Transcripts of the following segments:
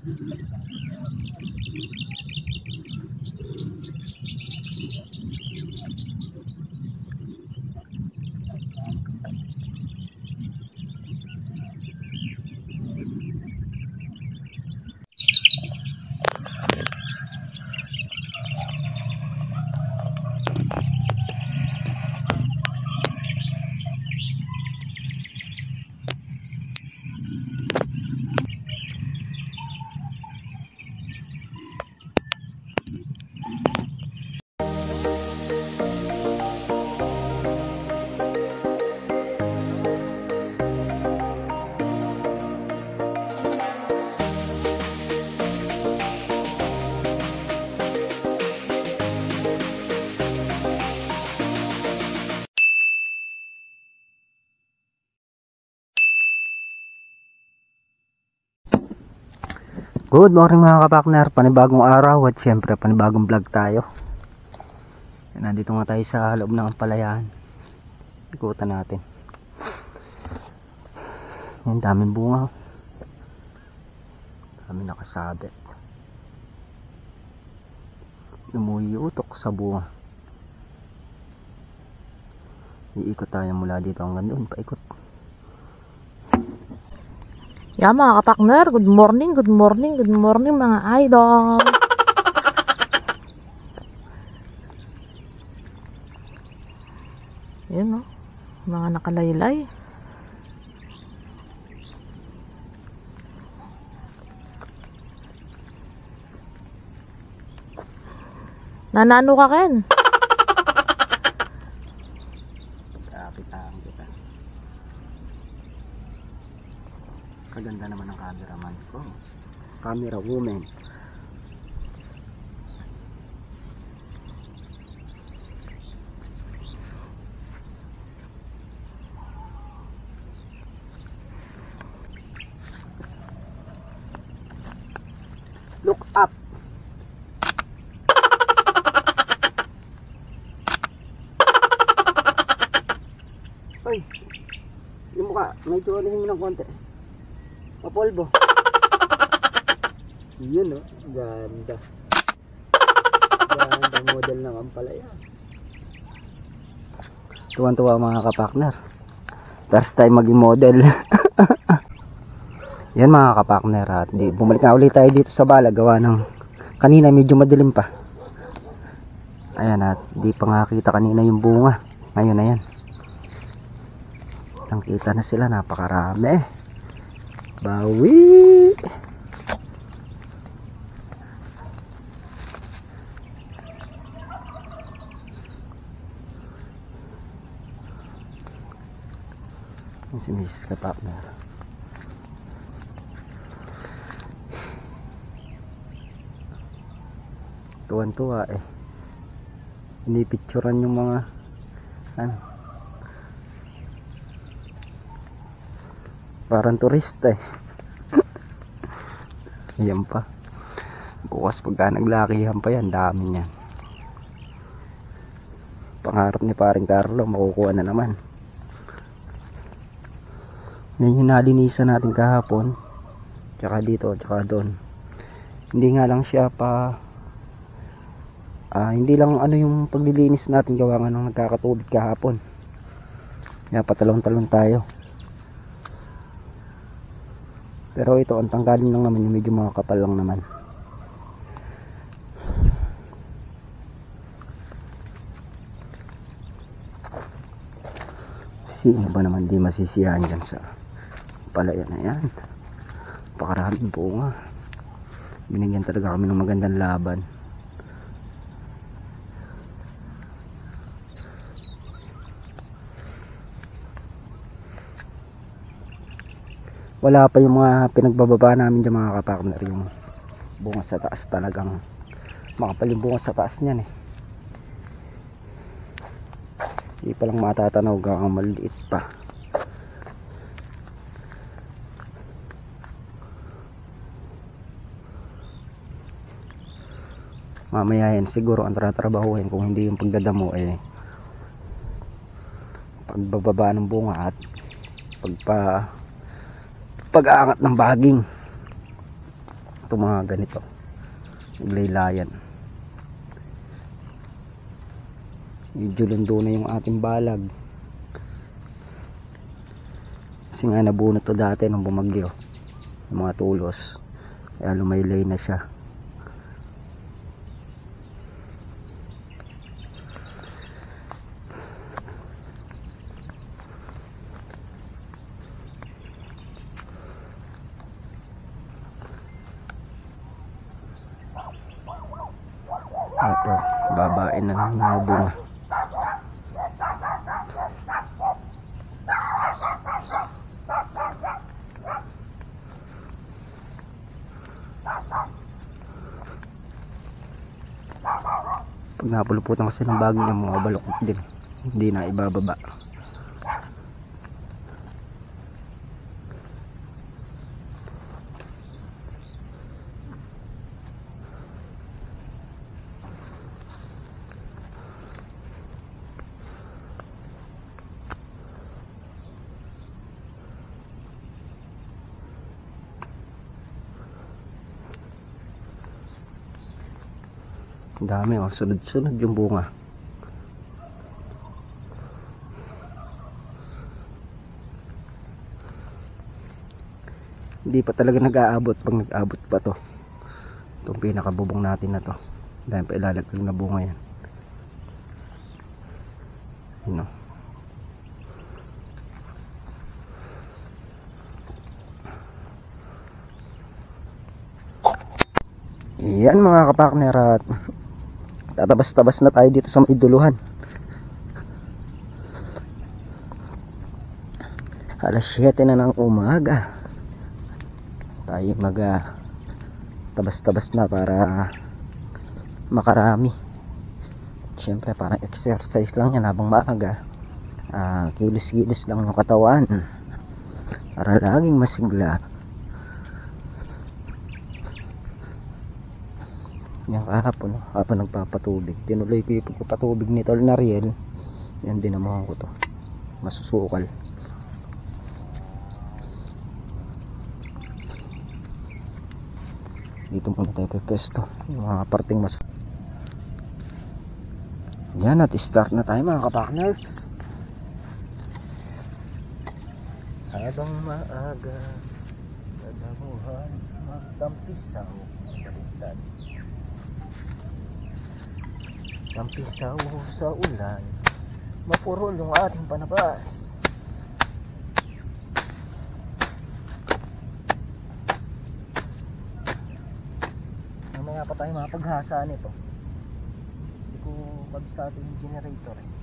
Good morning mga kapakner, panibagong araw at syempre panibagong vlog tayo. Nandito nga tayo sa loob ng ampalayan. Ikutan natin. Yan, daming bunga. Dami nakasabit. Lumuyutok sa bunga. Iikot tayo mula dito hanggang doon, paikot. Yeah, mga kapakner, good morning mga idol. Yan o, mga nakalaylay. Nanano ka, Ken? Kapitaan kita. Kaganda naman ang cameraman ko. Camera woman. Look up. Ay, yung mukha, medyo alihin mo ng konti. Mapolvo. Yun o, ganda. Ganda model ng ampalaya. Tuwan-tuwa mga kapakner. First time maging model. Yan mga kapakner, at bumalik na ulit tayo dito sa bala. Gawa ng kanina medyo madilim pa. Ayan, at di pa nga kita kanina yung bunga. Ngayon na yan. Nakita na sila, napakarami. Bawi. Yan si Miss kapakner. Tuwan-tuwa eh. Pinipicturan yung mga ano, parang turista eh. Yan pa. Bukas pagka naglakihan pa yan, dami niyan. Pangarap ni paring Carlo, makukuha na naman. Yan yung nalinisan natin kahapon. Tsaka dito, tsaka doon. Hindi nga lang siya pa hindi lang ano yung paglilinis natin gawa nga nung nagkakatubig kahapon. Kaya patalon-talon tayo. Pero ito, ang tanggalin lang naman yung medyo mga kapal lang naman. Sino ba naman di masisiyahan dyan sa palaya na yan? Pakaraming bunga. Binigyan talaga kami ng magandang laban. Wala pa yung mga pinagbababa namin dyan mga kapakner. Yung bunga sa taas talagang makapal yung bunga sa taas niyan eh. Hindi pa lang matatanaw gang maliit pa. Mamaya yan siguro ang tratrabahuhin kung hindi yung pagdadamo eh pagbababa ng bunga at pag-aangat ng baging. itong mga ganito, naglaylayan. Medyo lundo na yung ating balag kasi nga nabunot to dati nung bumagyo yung mga tulos, kaya lumaylay na siya. Ito, babae na ng mga bunga. Pag napuluputan kasi ng bagong yung mga balukot din, hindi na ibababa. Ang dami oh, sunod-sunod yung bunga. Hindi pa talaga nag-aabot. Pag nag-aabot pa to, itong pinakabubong natin na to, dahil pa ilalaglag na bunga yan. Yun oh. Yan mga kapakner, at tatabas-tabas na tayo dito sa may duluhan. Alas 7 na ng umaga. Tayo mag tabas-tabas na para makarami. Siyempre parang exercise lang yan habang maaga. Kilos-kilos lang yung katawan para laging masigla. Yan kahapon, habang nagpapatubig, tinuloy ko yung pagpapatubig ni Tol Nariel. Yan, dinamuhan ko to, masusukal. Dito muna tayo pepesto, yung mga parting yan, at start na tayo mga kapakners. Habang maaga sa damuhan magtampisaw baliktad, tampisaw sa ulan, mapurol yung ating panabas. Mamaya pa tayo mapaghasa nito. Hindi ko kabisado yung generator eh.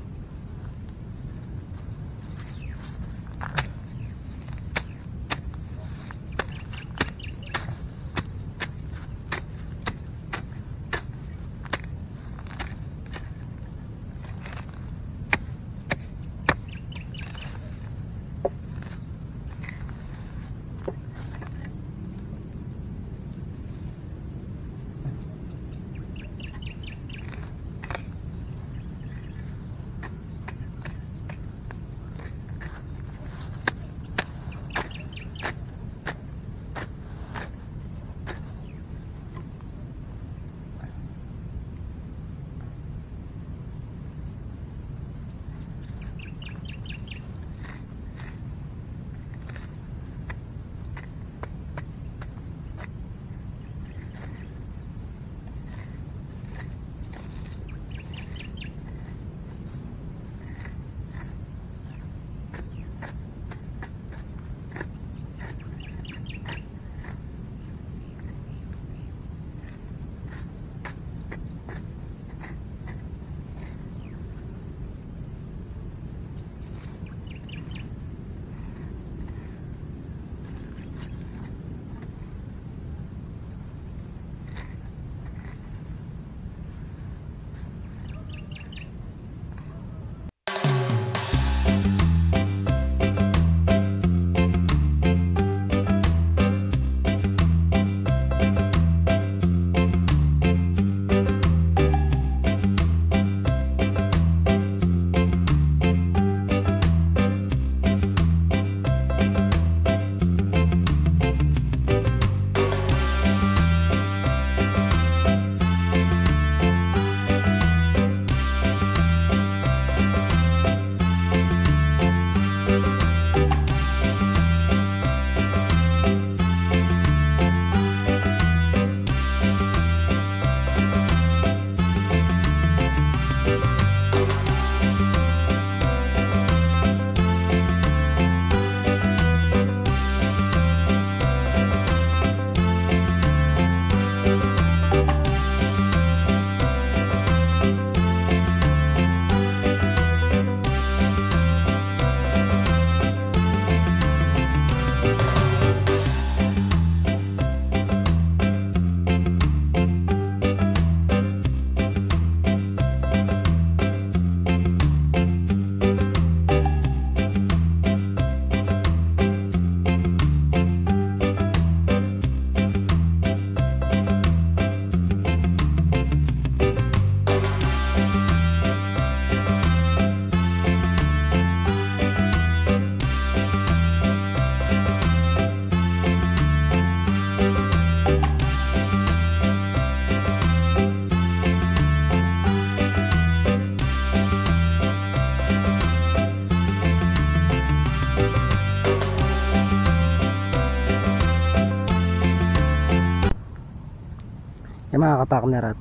Yung mga kapakner, at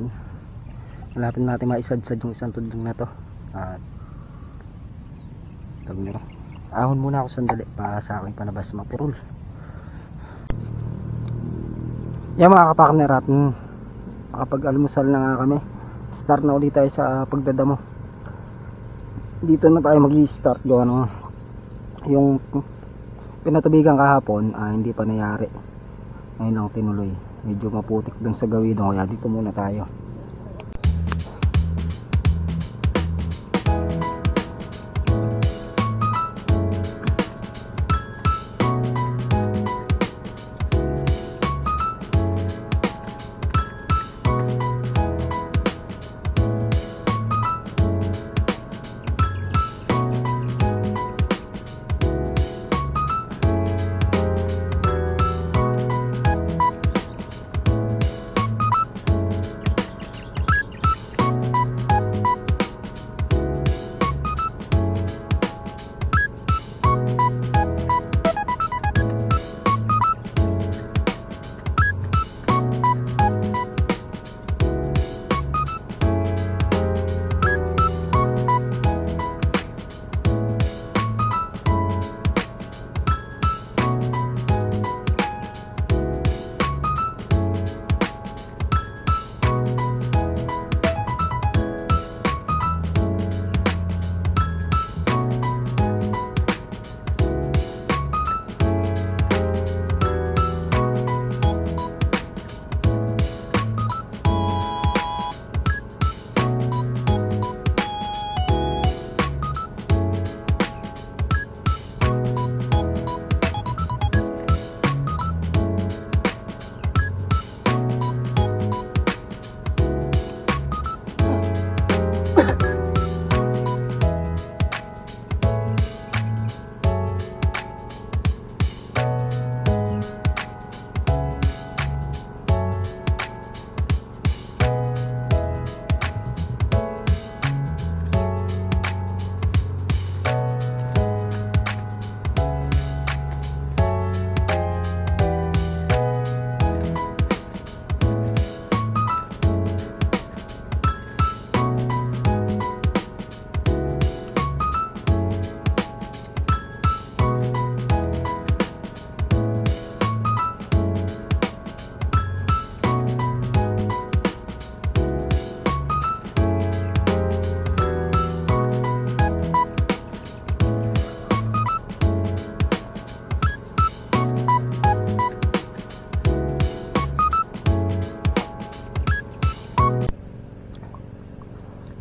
malapit natin maisadsad yung isang tudling na to. At tawag nila, ahon muna ako sandali para sa aking panabas mapurul. Yung mga kapakner, at makapag-almusal na nga kami. Start na ulit tayo sa pagdadamo. Dito na tayo mag-i-start doon. Yung pinatubigan kahapon hindi pa nangyari. Ngayon lang tinuloy. Medyo maputik dun sa gawin, kaya dito muna tayo.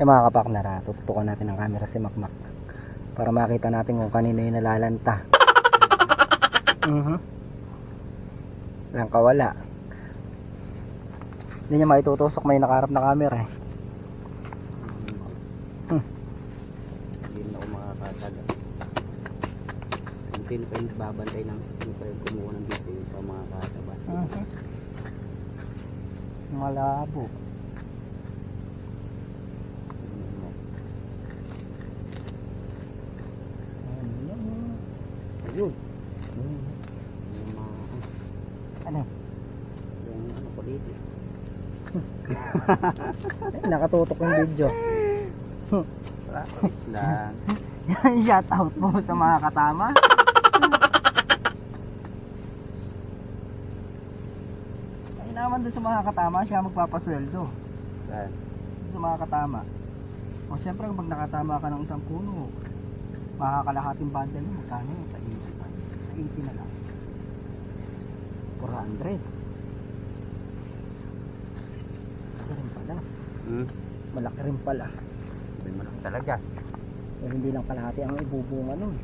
Yung mga kapakner, tututukan natin ang camera si Makmak para makita natin kung kanino yung nalalanta. Walang kawala. Hindi niya maitutusok, may nakaharap na camera eh. Hindi na ako makakataga. Until pa yung babantay ng kumuha ng dito yung pa mga kataba. Malabo. Ayun. Ano? Yung ano ko dito. Nakatutok yung video. Lang. Shout out mo sa mga katama. Ay naman doon sa mga katama, siya magpapasweldo. Saan? Sa mga katama. O syempre pag nakatama ka ng isang puno, makakalahating bundle mo, magkano yun? Sa 80 pa. Sa 80 na lang. 400. Malaki rin pala. Malaki rin pala. Hindi mo lang talaga. Pero hindi lang kalahati ang ibubunga nun.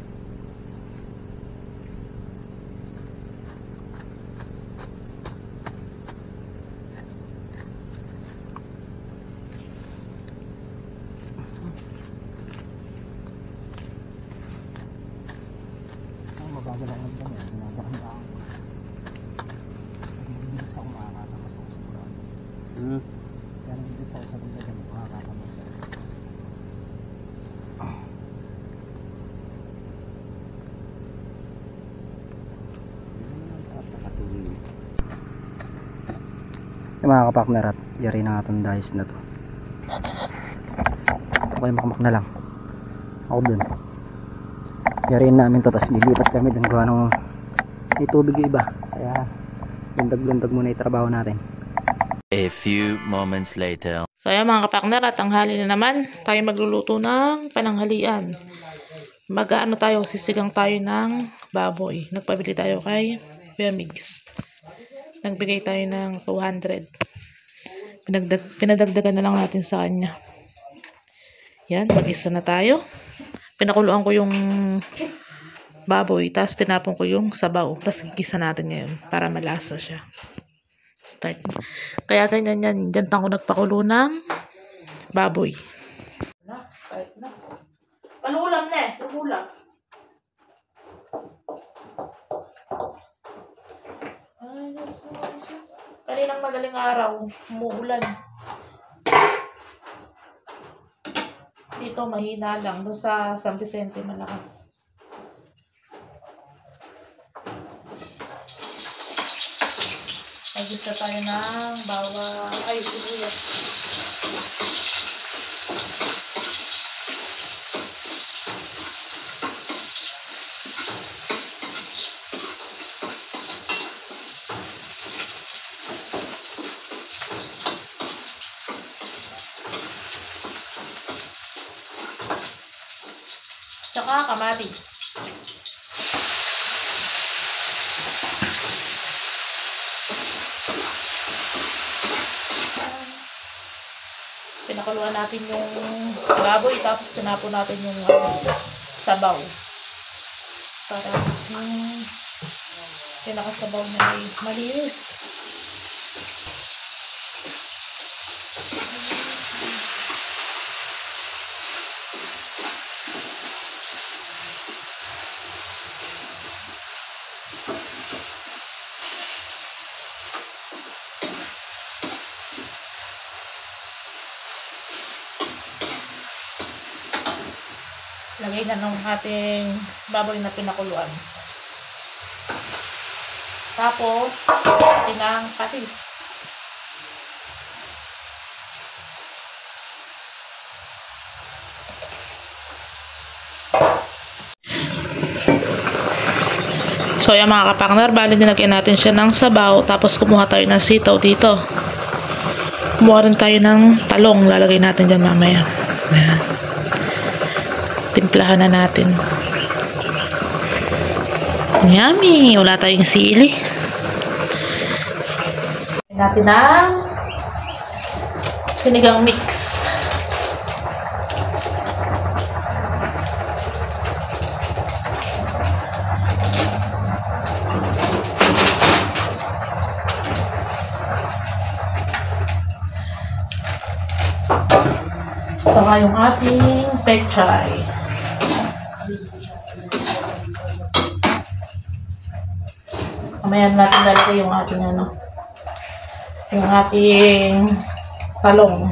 Mabagal ang handa niya, ginaganda ako. Nagbibilis ako makakatamas ako sigurado. Kaya nagbibilis ako sa bunda dyan, makakatamas ako. Yung mga kapakner at yari na nga itong dayos na to. Okay, makamak na lang ako dun. Yariin namin to, tapos lilipat kami dun gawa ng may tubig yung iba, kaya lundag-lundag muna yung trabaho natin. A few moments later. So ayan mga kapakner, at tanghali na naman tayo magluluto ng pananghalian. Mag-ano tayo, sisigang tayo ng baboy. Nagpabili tayo kay Kuya Migs. Nagbigay tayo ng 200. Pinadagdagan na lang natin sa kanya. Yan, mag-isa na tayo. Pinakuluan ko yung baboy, tapos tinapon ko yung sabaw. Tapos gigisa natin ngayon para malasa siya. Start. Kaya ganyan yan. Gantan ko nagpakulo ng baboy. Start na. Panulam na eh. Panulam. Ay, Diyos. Kaninang madaling araw, umuulan. Dito mahina lang. Doon sa San Vicente malakas. Nagisa tayo ng bawang, ay sibuyas. Tsaka kamatis. Pinakuluan natin yung baboy, tapos tinapon natin yung sabaw. Para yung pinakasabaw na ay malinis. Lagay na ng ating baboy na pinakuluan. Tapos, atin ang patis. So, yan mga kapakner, bali dinagyan natin siya ng sabaw. Tapos, kumuha tayo ng sitaw dito. Kumuha rin tayo ng talong. Lalagay natin dyan mamaya. Ayan. Timplahan na natin. Yummy! Wala tayong sili. Natin ang sinigang mix. Saka yung ating pechay. Mamaya natin lalagay yung ating yung ating talong.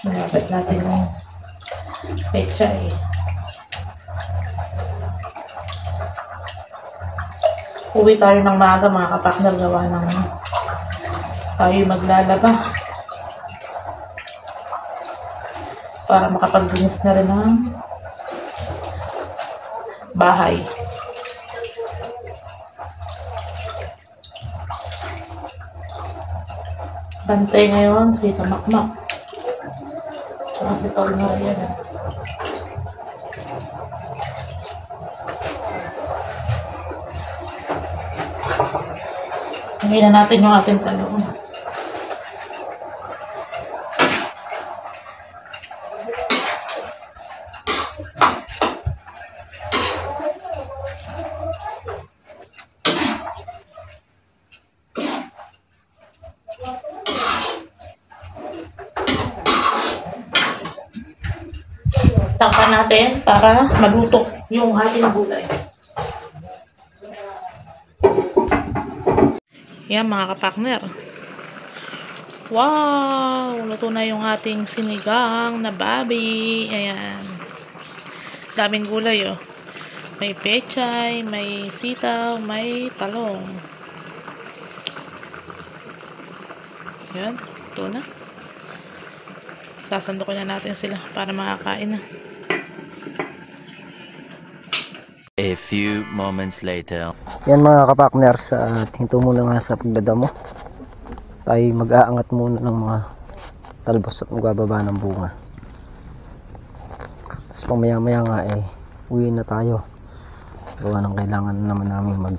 Nilapit natin yung pechay. Uwi tayo ng maaga mga kapakner, gawa ng tayo maglalaba. Para makapagdinis na rin ng bahay. Bantay ngayon si Tamakmak. Saka si Tol na rin. Hangin na natin yung ating talong. Takpan natin para maluto yung ating gulay. Yan mga kapakner. Wow! Luto na yung ating sinigang na baboy. Ayan. Daming gulay oh. May pechay, may sitaw, may talong. Yan, ito na. Sasandukin na natin sila para makakain na. A few moments later. Yan mga kapakners, at hinto muna nga sa pagdadamo. Tayo mag-aangat muna ng mga talbos at magbababa ng bunga. Tapos pamaya maya nga uwi na tayo. Gawa ng kailangan naman namin mag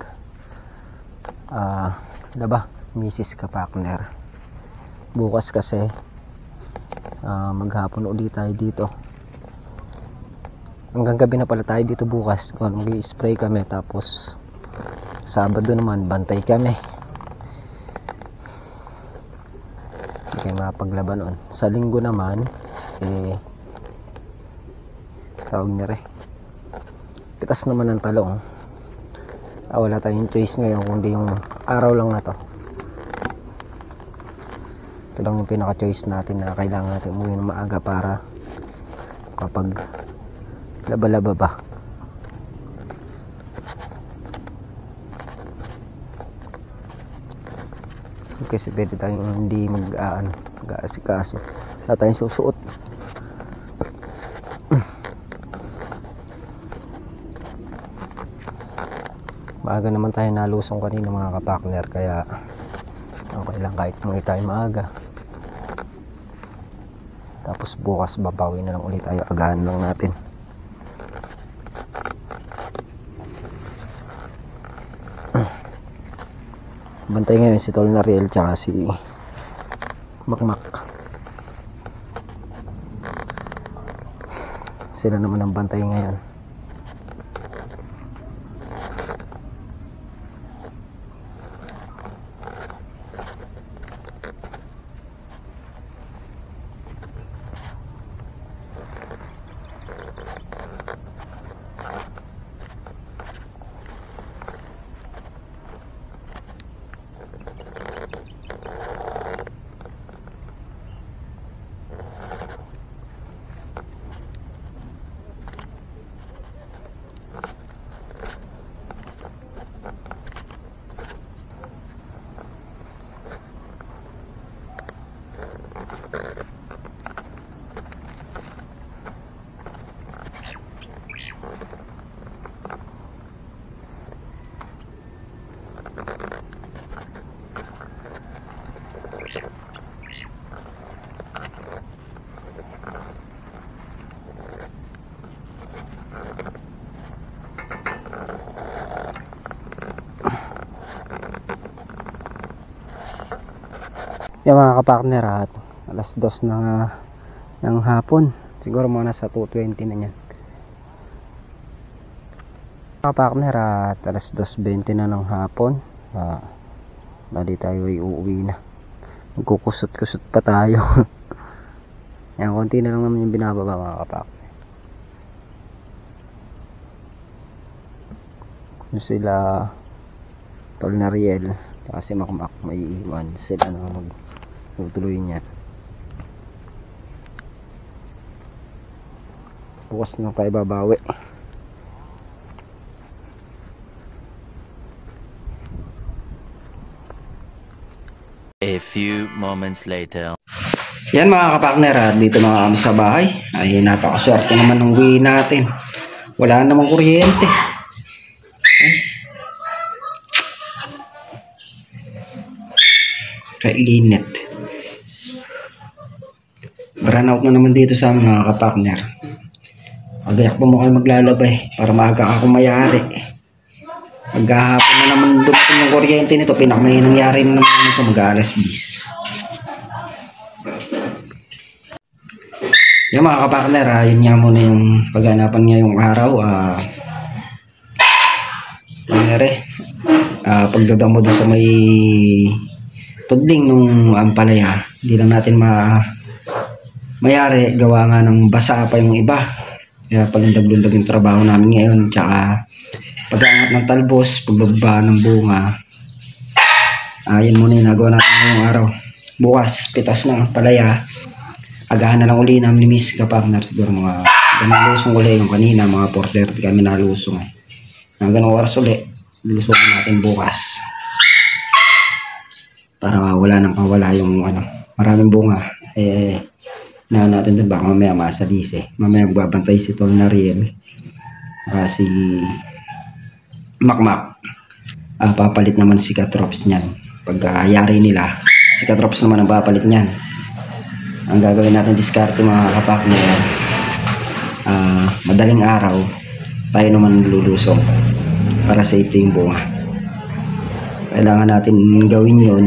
laba, Mrs. Kapakner. Bukas kasi maghapon ulit tayo dito. Hanggang gabi na pala tayo dito bukas. Mag-i-spray kami, tapos Sabado naman bantay kami. Hindi kayo mapaglaban nun. Sa linggo naman tawag niya rin, pitas naman ng talong. Wala tayong choice ngayon kundi yung araw lang na to. Ito lang yung pinaka choice natin na kailangan natin umuwi ng maaga para kapag laba-laba ba. Kasi pwede tayong hindi mag-aasikaso. Wala tayong susuot. Maaga naman tayo nalusong kanina mga kapakner, kaya okay lang kahit umuwi tayo maaga. Tapos bukas babawi na lang ulit tayo, agahan lang natin. Bantay ngayon si Tol Nariel tsaka si Makmak. Sila naman ang bantay ngayon. Yung mga kapakner, at alas 2 na ng hapon, siguro mga nasa 2:20 na yan kapakner, at alas 2:20 na ng hapon. Bali tayo ay uuwi na. Magkukusot-kusot pa tayo. Yan, konti na lang naman yung binababa mga kapakner. Yung sila Tol Nariel kasi Makmak may iwan sila na magtuloy niya. Bukas na tayo babawi. A few moments later. Yan mga kapakner, dito na kami sa bahay. Ay napakaswerte naman ng uwi natin. Wala namang kuryente. Kainit. Burnout na naman dito sa mga kapakner. Magayak pa mo kayo maglalabay para maaga ako mayari. Maghahapon na naman dumating yung kuryente nito. Pinakamay nangyari na naman ito, mag-alas 10. Yung mga kapakner, yun nga muna yung paghanapan niya yung araw. Pagdadamo doon sa may tudling nung ampalaya. Hindi lang natin mayari, gawa nga ng basa pa yung iba. Kaya palindag-lundag yung trabaho namin ngayon. Tsaka pag-aangat ng talbos, pagbaba ng bunga. Yan muna yung nagawa natin ngayong araw. Bukas, pitas ng palaya. Agahan na lang uli namin ni Miss Kapakner. Siguro mga nalusong uli yung kanina, mga 4:30 kami nalusong. Hanggang oras ulit, lulusogin natin bukas. Para wala nang mawala yung maraming bunga. Na natin dun, baka mamaya masalis Mamaya magbabantay si Tol Nariel. Si Makmak. Papalit naman si Katrops niyan. Pagkayari nila, si Katrops naman ang papalit niyan. Ang gagawin natin diskarte mga kapakner, madaling araw tayo naman lulusong para safe yung bunga. Kailangan natin gawin yun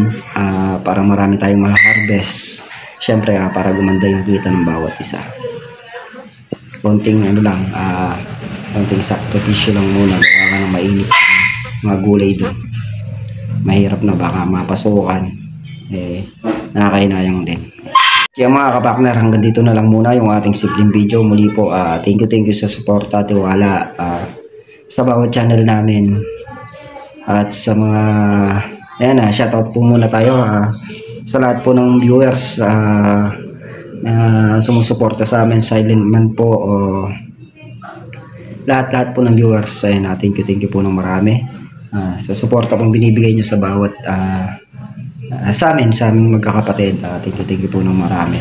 para marami tayong ma-harvest. Syempre para gumanda yung kita ng bawat isa. Konting konting sakripisyo lang muna. Baka ka nang mainit mga gulay doon. Mahirap na, baka mapasukan. Nakakahinayang din. Kaya mga kapakner, hanggang dito na lang muna yung ating simpleng video. Muli po, thank you sa support at tiwala sa bawat channel namin. At sa mga shoutout po muna tayo sa lahat po ng viewers na sumusuporta sa amin, silent man po lahat po ng viewers. Thank you po ng marami sa suporta pong binibigay nyo sa bawat sa aming magkakapatid. Thank you po ng marami.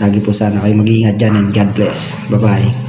Lagi po sana kayo mag-iingat dyan, and God bless. Bye bye.